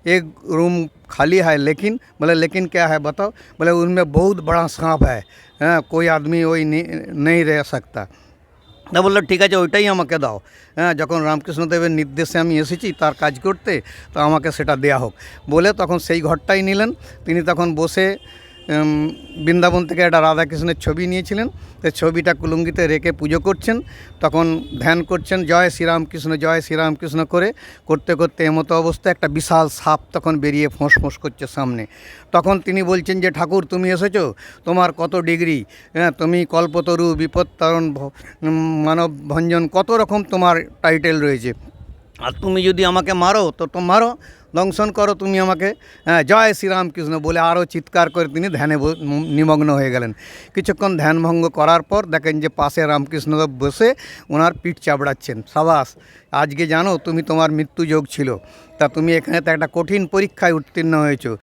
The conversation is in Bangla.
एक रूम खाली है, लेकिन बोले लेकिन क्या है बताओ? बोले उनमें बहुत बड़ा सांप है, हाँ कोई आदमी वही नहीं रह सकता। না বললো ঠিক আছে ওইটাই আমাকে দাও। হ্যাঁ, যখন রামকৃষ্ণদেবের নির্দেশে আমি এসেছি তার কাজ করতে, তো আমাকে সেটা দেয়া হোক বলে তখন সেই ঘরটাই নিলেন। তিনি তখন বসে বৃন্দাবন থেকে একটা রাধাকৃষ্ণের ছবি নিয়েছিলেন, তো ছবিটা কুলুঙ্গিতে রেখে পুজো করছেন, তখন ধ্যান করছেন জয় শ্রীরামকৃষ্ণ করে করতে করতে এমতো অবস্থায় একটা বিশাল সাপ তখন বেরিয়ে ফোঁস করছে সামনে। তখন তিনি বলছেন যে ঠাকুর তুমি এসেছো, তোমার কত ডিগ্রি, হ্যাঁ তুমি কল্পতরু, বিপত্তারণ, মানব ভঞ্জন, কত রকম তোমার টাইটেল রয়েছে, আর তুমি যদি আমাকে মারো তো মারো, দংশন করো তুমি আমাকে, হ্যাঁ জয় শ্রীরামকৃষ্ণ বলে আরও চিৎকার করে তিনি ধ্যানে নিমগ্ন হয়ে গেলেন। কিছুক্ষণ ধ্যানভঙ্গ করার পর দেখেন যে পাশে রামকৃষ্ণদেব বসে ওনার পিঠ চাপড়াচ্ছেন, সাবাস আজকে জানো তুমি তোমার মৃত্যু যোগ ছিল, তা তুমি এখানে তো একটা কঠিন পরীক্ষায় উত্তীর্ণ হয়েছো।